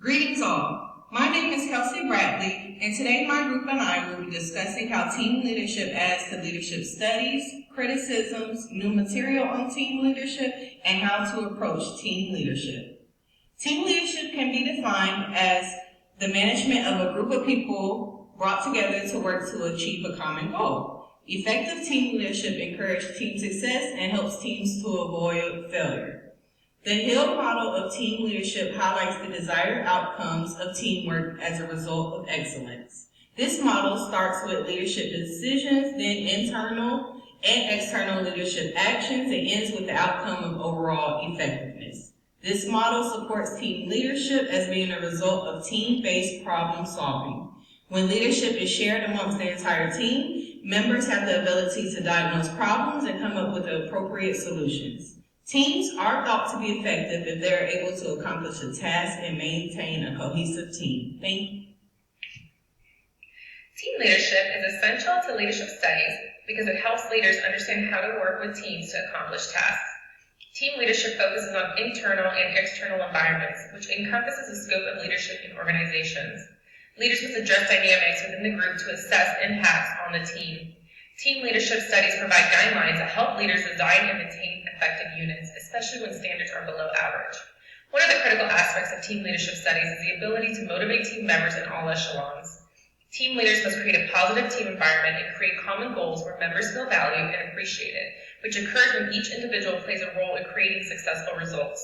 Greetings all. My name is Kelsey Bradley, and today my group and I will be discussing how team leadership adds to leadership studies, criticisms, new material on team leadership, and how to approach team leadership. Team leadership can be defined as the management of a group of people brought together to work to achieve a common goal. Effective team leadership encourages team success and helps teams to avoid failure. The Hill model of team leadership highlights the desired outcomes of teamwork as a result of excellence. This model starts with leadership decisions, then internal and external leadership actions, and ends with the outcome of overall effectiveness. This model supports team leadership as being a result of team-based problem solving. When leadership is shared amongst the entire team, members have the ability to diagnose problems and come up with the appropriate solutions. Teams are thought to be effective if they are able to accomplish a task and maintain a cohesive team. Thank you. Team leadership is essential to leadership studies because it helps leaders understand how to work with teams to accomplish tasks. Team leadership focuses on internal and external environments, which encompasses the scope of leadership in organizations. Leaders must address dynamics within the group to assess impacts on the team. Team leadership studies provide guidelines that help leaders design and maintain effective units, especially when standards are below average. One of the critical aspects of team leadership studies is the ability to motivate team members in all echelons. Team leaders must create a positive team environment and create common goals where members feel valued and appreciated, which occurs when each individual plays a role in creating successful results.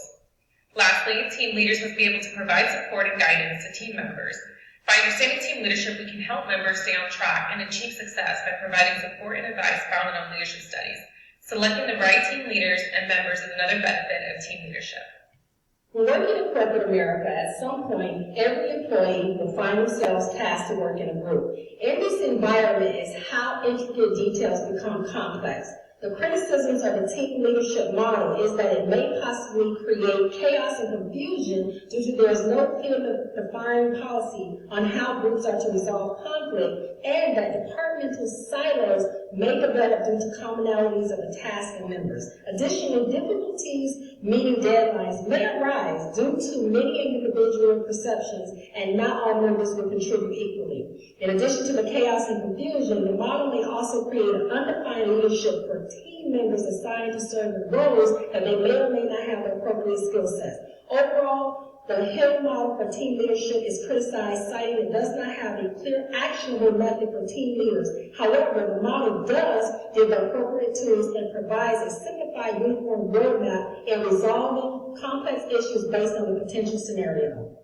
Lastly, team leaders must be able to provide support and guidance to team members. By understanding team leadership, we can help members stay on track and achieve success by providing support and advice founded on leadership studies. Selecting the right team leaders and members is another benefit of team leadership. When working in corporate America, at some point, every employee will find themselves tasked to work in a group. In this environment is how intricate details become complex. The criticisms of the team leadership model is that it may possibly create chaos and confusion due to there is no clear defined policy on how groups are to resolve conflict, and that departmental silos may develop due to commonalities of the task and members. Additionally, difficulties meeting deadlines may arise due to many individual perceptions, and not all members will contribute equally. In addition to the chaos and confusion, the model may also create an undefined leadership for team members assigned to certain roles that they may or may not have the appropriate skill sets. Overall, the Hill model for team leadership is criticized, citing it does not have a clear, actionable method for team leaders. However, the model does give the appropriate tools and provides a simplified, uniform roadmap in resolving complex issues based on the potential scenario.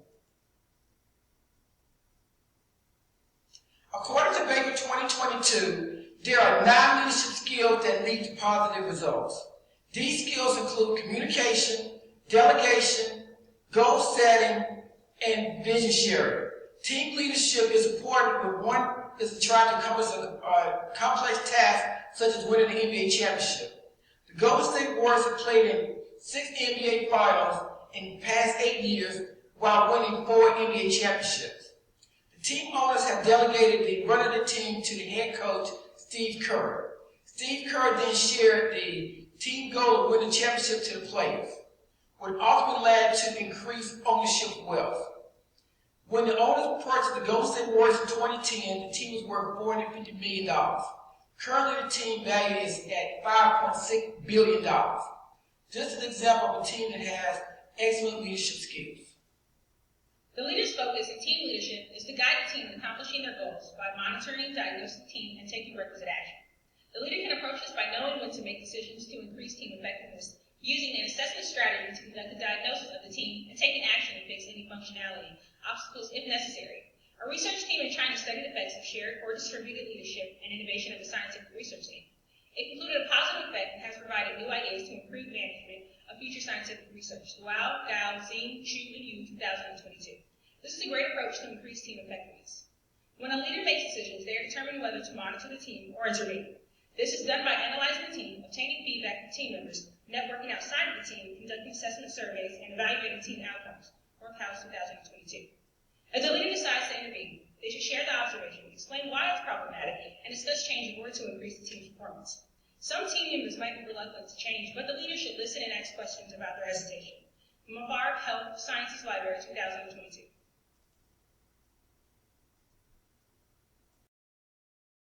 According to Baker 2022, there are 9 leadership skills that lead to positive results. These skills include communication, delegation, goal setting, and vision sharing. Team leadership is important when one is trying to accomplish a complex task such as winning the NBA championship. The Golden State Warriors have played in 6 NBA finals in the past 8 years while winning 4 NBA championships. The team owners have delegated the run of the team to the head coach, Steve Kerr. Steve Kerr then shared the team goal of winning the championship to the players, which ultimately led to increased ownership wealth. When the owners purchased the Golden State Warriors in 2010, the team was worth $450 million. Currently, the team value is at $5.6 billion. Just an example of a team that has excellent leadership skills. The leader's focus in team leadership is to guide the team in accomplishing their goals by monitoring, diagnosing the team, and taking requisite action. The leader can approach this by knowing when to make decisions to increase team effectiveness, using an assessment strategy to conduct a diagnosis of the team, and taking action to fix any functionality, obstacles if necessary. A research team in China studied the effects of shared or distributed leadership and innovation of a scientific research team. It concluded a positive effect and has provided new ideas to improve management of future scientific research. Luo, Gao, Xing, Xu, and Yu, 2022. This is a great approach to increase team effectiveness. When a leader makes decisions, they are determining whether to monitor the team or intervene. This is done by analyzing the team, obtaining feedback from team members, networking outside of the team, conducting assessment surveys, and evaluating team outcomes. Workhouse 2022. As a leader decides to intervene, they should share the observation, explain why it's problematic, and discuss change in order to increase the team's performance. Some team members might be reluctant to change, but the leader should listen and ask questions about their hesitation. Mafar Health Sciences Library 2022.